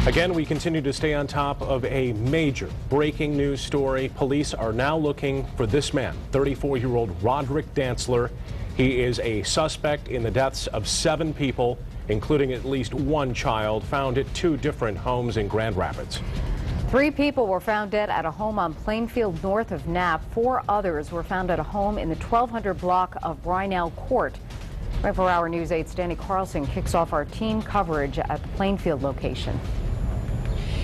Again, we continue to stay on top of a major breaking news story. Police are now looking for this man, 34-year-old Roderick Dantzler. He is a suspect in the deaths of 7 people, including at least 1 child, found at 2 different homes in Grand Rapids. 3 people were found dead at a home on Plainfield north of Knapp. 4 others were found at a home in the 1200 block of Brynell Court. 24-hour News 8's Danny Carlson kicks off our team coverage at the Plainfield location.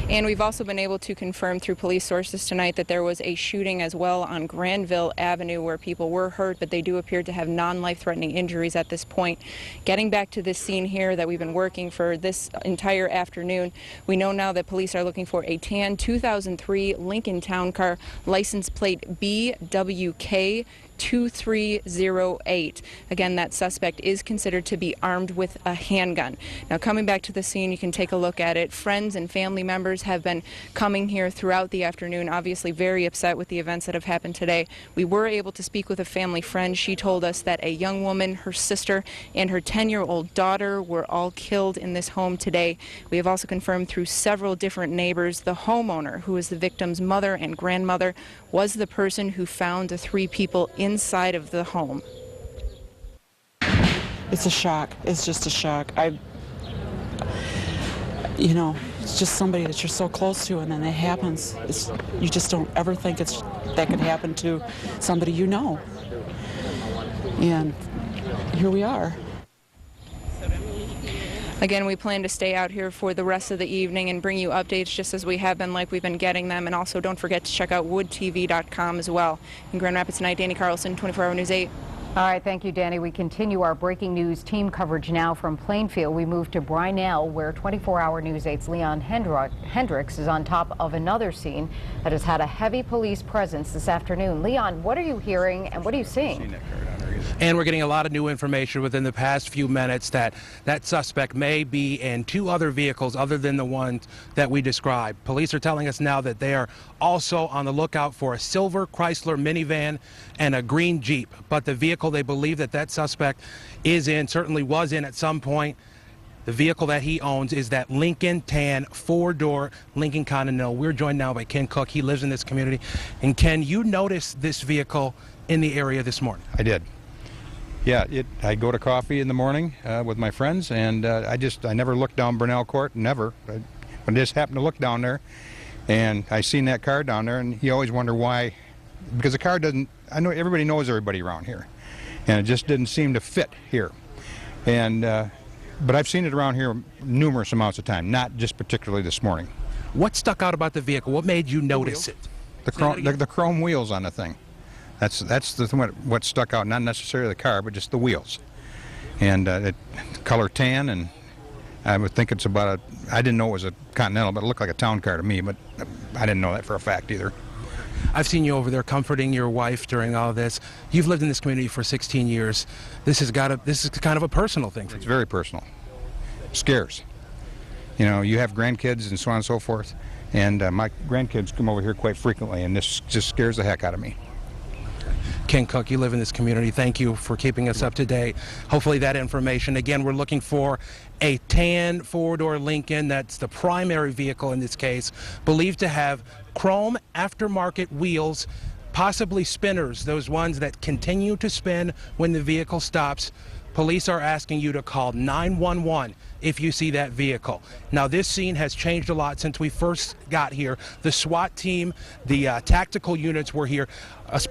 And we've also been able to confirm through police sources tonight that there was a shooting as well on Brynell Avenue where people were hurt, but they do appear to have non-life-threatening injuries at this point. Getting back to this scene here that we've been working for this entire afternoon, we know now that police are looking for a tan 2003 Lincoln Town Car, license plate BWK 2308. Again, that suspect is considered to be armed with a handgun. Now, coming back to the scene, you can take a look at it. Friends and family members have been coming here throughout the afternoon, obviously very upset with the events that have happened today. We were able to speak with a family friend. She told us that a young woman, her sister, and her 10-year-old daughter were all killed in this home today. We have also confirmed through several different neighbors the homeowner, who is the victim's mother and grandmother, was the person who found the 3 people inside of the home. It's a shock. It's just a shock. You know, it's just somebody that you're so close to, and then it happens. You just don't ever think that could happen to somebody you know. And here we are. Again, we plan to stay out here for the rest of the evening and bring you updates just as we have been, like we've been getting them. And also don't forget to check out woodtv.com as well. In Grand Rapids tonight, Danny Carlson, 24-hour News 8. All right, thank you, Danny. We continue our breaking news team coverage now from Plainfield. We move to Brynell, where 24-hour News 8's Leon Hendricks is on top of another scene that has had a heavy police presence this afternoon. Leon, what are you hearing and what are you seeing? And we're getting a lot of new information within the past few minutes that that suspect may be in 2 other vehicles other than the ones that we described. Police are telling us now that they are also on the lookout for a silver Chrysler minivan and a green Jeep. But the vehicle they believe that that suspect is in, certainly was in at some point, the vehicle that he owns is that Lincoln tan 4-door Lincoln Continental. We're joined now by Ken Cook. He lives in this community. And Ken, you noticed this vehicle in the area this morning? I did. Yeah, I go to coffee in the morning with my friends, and I never looked down Brynell Court, never. I just happened to look down there, and I seen that car down there, and you always wonder why, because the car doesn't, I know everybody knows everybody around here, and it just didn't seem to fit here. And but I've seen it around here numerous amounts of time, not just particularly this morning. What stuck out about the vehicle? What made you notice it? The chrome wheels on the thing. That's what stuck out, not necessarily the car, but just the wheels. And color tan, and I would think it's about I didn't know it was a Continental, but it looked like a town car to me, but I didn't know that for a fact either. I've seen you over there comforting your wife during all this. You've lived in this community for 16 years. This is kind of a personal thing for you. It's very personal. Scares. You know, you have grandkids and so on and so forth, and my grandkids come over here quite frequently, and this just scares the heck out of me. Ken Cook, you live in this community. Thank you for keeping us up to date. Hopefully that information, again, we're looking for a tan 4-door Lincoln. That's the primary vehicle in this case, believed to have chrome aftermarket wheels, possibly spinners, those ones that continue to spin when the vehicle stops. Police are asking you to call 911 if you see that vehicle. Now, this scene has changed a lot since we first got here. The SWAT team, the tactical units were here,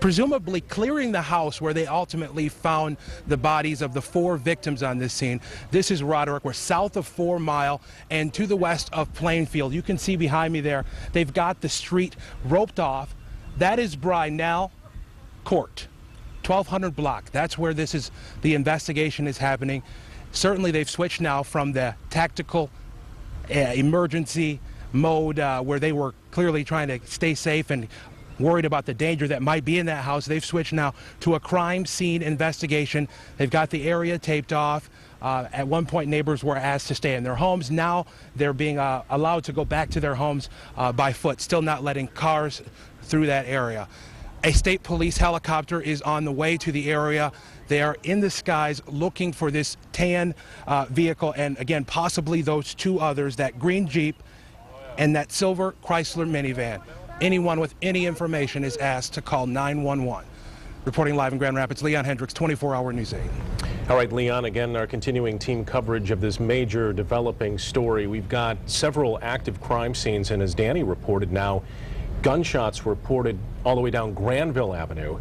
presumably clearing the house where they ultimately found the bodies of the 4 victims on this scene. This is Roderick. We're south of 4 Mile and to the west of Plainfield. You can see behind me there, they've got the street roped off. That is Brynell Court. 1200 block. That's where the investigation is happening. Certainly they've switched now from the tactical emergency mode where they were clearly trying to stay safe and worried about the danger that might be in that house. They've switched now to a crime scene investigation. They've got the area taped off. At one point, neighbors were asked to stay in their homes. Now they're being allowed to go back to their homes by foot, still not letting cars through that area. A state police helicopter is on the way to the area. They are in the skies looking for this tan vehicle and, again, possibly those 2 others, that green Jeep and that silver Chrysler minivan. Anyone with any information is asked to call 911. Reporting live in Grand Rapids, Leon Hendricks, 24-Hour News 8. All right, Leon, again, our continuing team coverage of this major developing story. We've got several active crime scenes, and as Danny reported now, gunshots reported all the way down Granville Avenue.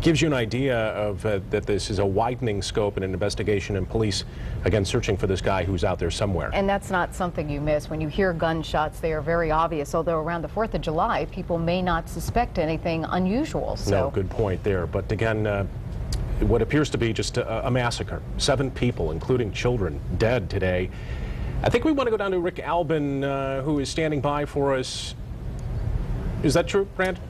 Gives you an idea of that this is a widening scope in an investigation, and police, again, searching for this guy who's out there somewhere. And that's not something you miss. When you hear gunshots, they are very obvious, although around the 4th of July, people may not suspect anything unusual. So. No, good point there. But again, what appears to be just a massacre. 7 people, including children, dead today. I think we want to go down to Rick Albin, who is standing by for us. Is that true, Brand?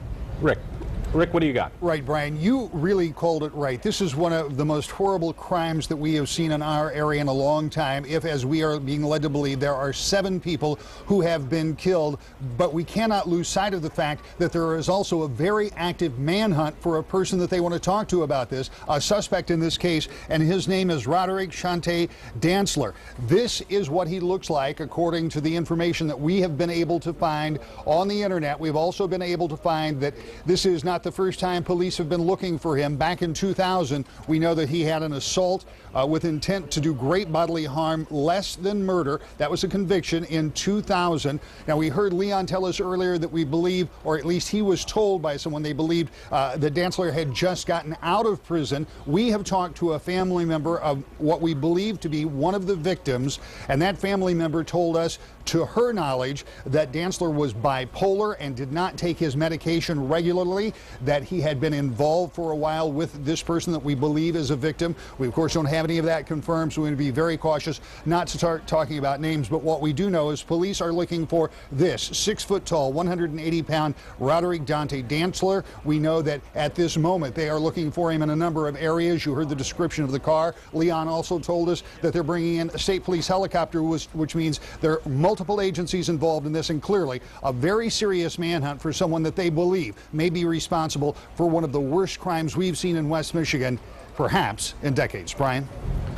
Rick, what do you got? Right, Brian, you really called it right. This is one of the most horrible crimes that we have seen in our area in a long time. If, as we are being led to believe, there are 7 people who have been killed, but we cannot lose sight of the fact that there is also a very active manhunt for a person that they want to talk to about this, a suspect in this case, and his name is Roderick Shante Dantzler. This is what he looks like, according to the information that we have been able to find on the internet. We've also been able to find that this is not the first time police have been looking for him. Back in 2000, we know that he had an assault with intent to do great bodily harm, less than murder. That was a conviction in 2000. Now, we heard Leon tell us earlier that we believe, or at least he was told by someone they believed, that Dantzler had just gotten out of prison. We have talked to a family member of what we believe to be one of the victims, and that family member told us, to her knowledge, that Dantzler was bipolar and did not take his medication regularly, that he had been involved for a while with this person that we believe is a victim. We, of course, don't have any of that confirmed, so we're going to be very cautious not to start talking about names. But what we do know is police are looking for this 6-foot-tall, 180-pound Roderick Dante Dantzler. We know that at this moment they are looking for him in a number of areas. You heard the description of the car. Leon also told us that they're bringing in a state police helicopter, which means there are multiple agencies involved in this, and clearly a very serious manhunt for someone that they believe may be responsible for one of the worst crimes we've seen in West Michigan, perhaps in decades. Brian?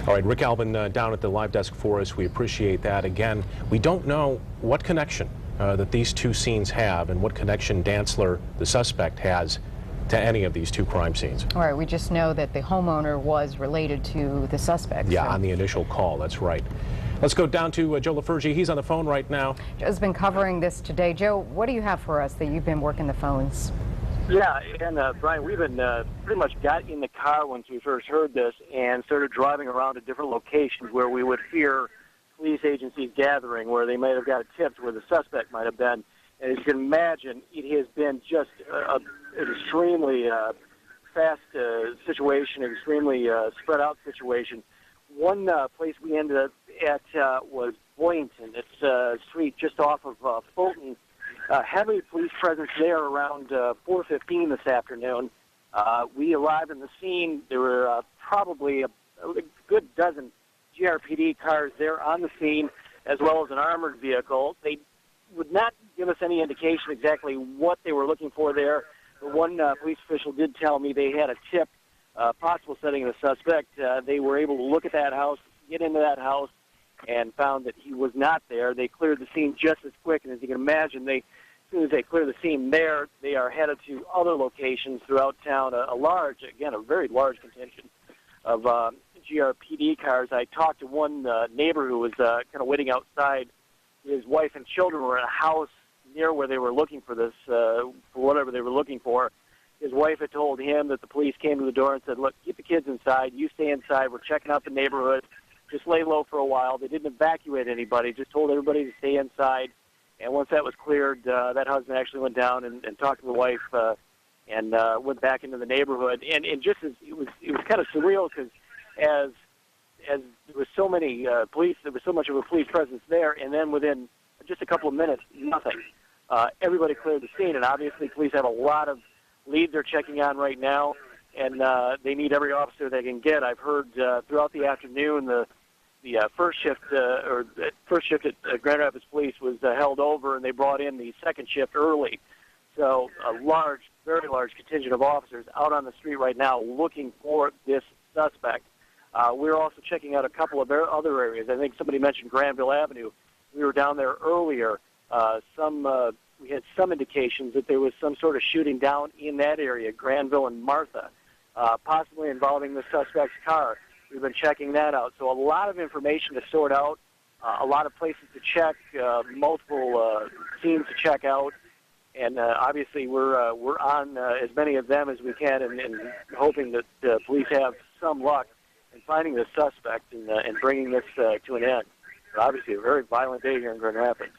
All right, Rick Albin down at the live desk for us. We appreciate that. Again, we don't know what connection that these two scenes have and what connection Dantzler, the suspect, has to any of these 2 crime scenes. All right, we just know that the homeowner was related to the suspect. Yeah, so. on the initial call, that's right. Let's go down to Joe LaFurgie. He's on the phone right now. Joe's been covering this today. Joe, what do you have for us that you've been working the phones? Yeah, and Brian, we've been pretty much got in the car once we first heard this and started driving around to different locations where we would hear police agencies gathering, where they might have got a tip to where the suspect might have been. And as you can imagine, it has been just an extremely fast situation, extremely spread out situation. One place we ended up at was Boynton. It's a street just off of Fulton. Heavy police presence there around 4:15 this afternoon. We arrived on the scene. There were probably a good dozen GRPD cars there on the scene, as well as an armored vehicle. They would not give us any indication exactly what they were looking for there. But one police official did tell me they had a tip, possible setting of the suspect. They were able to look at that house, get into that house, and found that he was not there. They cleared the scene just as quick, and as you can imagine, as soon as they clear the scene there, they are headed to other locations throughout town, a very large contingent of GRPD cars. I talked to one neighbor who was kind of waiting outside. His wife and children were in a house near where they were looking for this, for whatever they were looking for. His wife had told him that the police came to the door and said, look, keep the kids inside, you stay inside, we're checking out the neighborhood. Just lay low for a while. They didn't evacuate anybody, just told everybody to stay inside. And once that was cleared, that husband actually went down and talked to the wife and went back into the neighborhood. And just as it was kind of surreal because as there was so many police, there was so much of a police presence there, and then within just a couple of minutes, nothing. Everybody cleared the scene, and obviously police have a lot of leads they're checking on right now, and they need every officer they can get. I've heard throughout the afternoon the first shift at Grand Rapids Police was held over, and they brought in the second shift early. So a very large contingent of officers out on the street right now looking for this suspect. We're also checking out a couple of other areas. I think somebody mentioned Granville Avenue. We were down there earlier. we had some indications that there was some sort of shooting down in that area, Granville and Martha, possibly involving the suspect's car. We've been checking that out. So a lot of information to sort out, a lot of places to check, multiple scenes to check out. And obviously we're on as many of them as we can and hoping that police have some luck in finding the suspect and bringing this to an end. But obviously a very violent day here in Grand Rapids.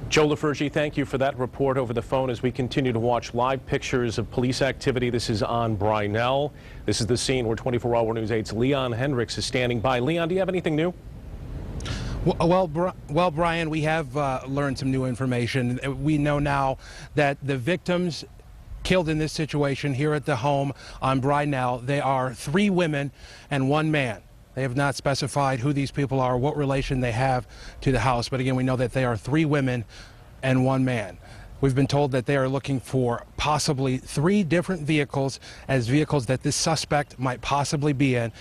Joe LaFurgie, thank you for that report over the phone as we continue to watch live pictures of police activity. This is on Brynell. This is the scene where 24-Hour News 8's Leon Hendricks is standing by. Leon, do you have anything new? Well, Brian, we have learned some new information. We know now that the victims killed in this situation here at the home on Brynell, they are 3 women and 1 man. They have not specified who these people are, what relation they have to the house. But again, we know that they are 3 women and 1 man. We've been told that they are looking for possibly 3 different vehicles as vehicles that this suspect might possibly be in.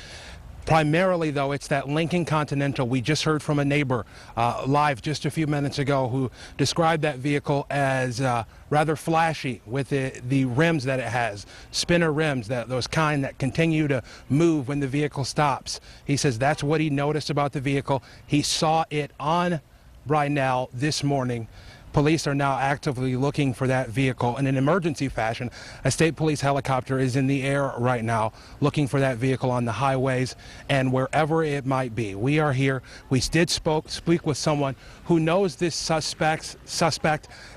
Primarily, though, it's that Lincoln Continental. We just heard from a neighbor live just a few minutes ago who described that vehicle as rather flashy with the rims that it has, spinner rims, those kind that continue to move when the vehicle stops. He says that's what he noticed about the vehicle. He saw it on Brynell this morning. Police are now actively looking for that vehicle in an emergency fashion. A state police helicopter is in the air right now looking for that vehicle on the highways and wherever it might be. We are here. We did speak with someone who knows this suspect,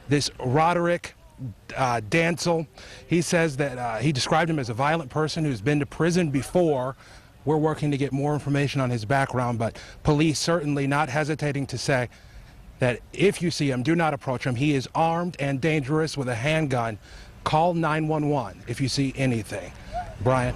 this Roderick Dancel. He says that he described him as a violent person who's been to prison before. We're working to get more information on his background, but police certainly not hesitating to say that if you see him, do not approach him. He is armed and dangerous with a handgun. Call 911 if you see anything. Brian.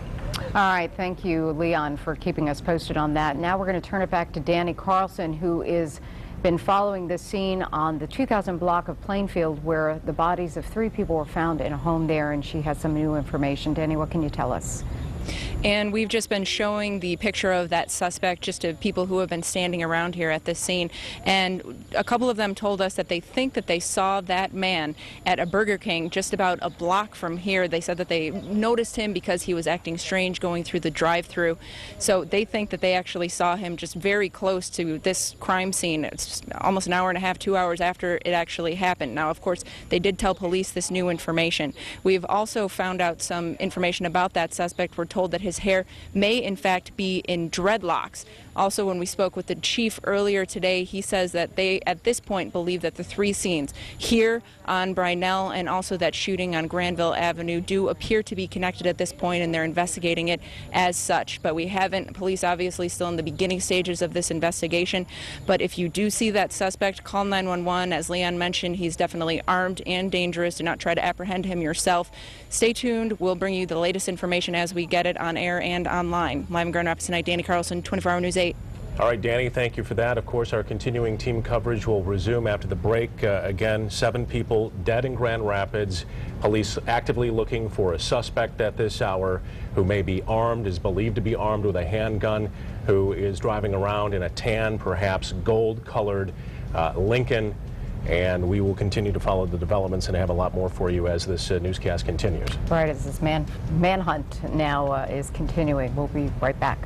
All right, thank you, Leon, for keeping us posted on that. Now we're going to turn it back to Danny Carlson, who is been following the scene on the 2000 block of Plainfield where the bodies of 3 people were found in a home there, and she has some new information. Danny, what can you tell us? And we've just been showing the picture of that suspect just to people who have been standing around here at this scene. And a couple of them told us that they think that they saw that man at a Burger King just about a block from here. They said that they noticed him because he was acting strange going through the drive-thru. So they think that they actually saw him just very close to this crime scene. It's almost an hour and a half, 2 hours after it actually happened. Now, of course, they did tell police this new information. We've also found out some information about that suspect. We're told that his hair may in fact be in dreadlocks. Also, when we spoke with the chief earlier today, he says that they at this point believe that the 3 scenes here on Brynell and also that shooting on Granville Avenue do appear to be connected at this point, and they're investigating it as such. But we haven't, police obviously still in the beginning stages of this investigation. But if you do see that suspect, call 911. As Leon mentioned, he's definitely armed and dangerous. Do not try to apprehend him yourself. Stay tuned. We'll bring you the latest information as we get it on air and online. Live in Grand Rapids tonight, Danny Carlson, 24-Hour News 8. All right, Danny, thank you for that. Of course, our continuing team coverage will resume after the break. Again, 7 people dead in Grand Rapids. Police actively looking for a suspect at this hour who may be armed, is believed to be armed with a handgun, who is driving around in a tan, perhaps gold-colored Lincoln. And we will continue to follow the developments and have a lot more for you as this newscast continues. Right, as this manhunt now is continuing. We'll be right back.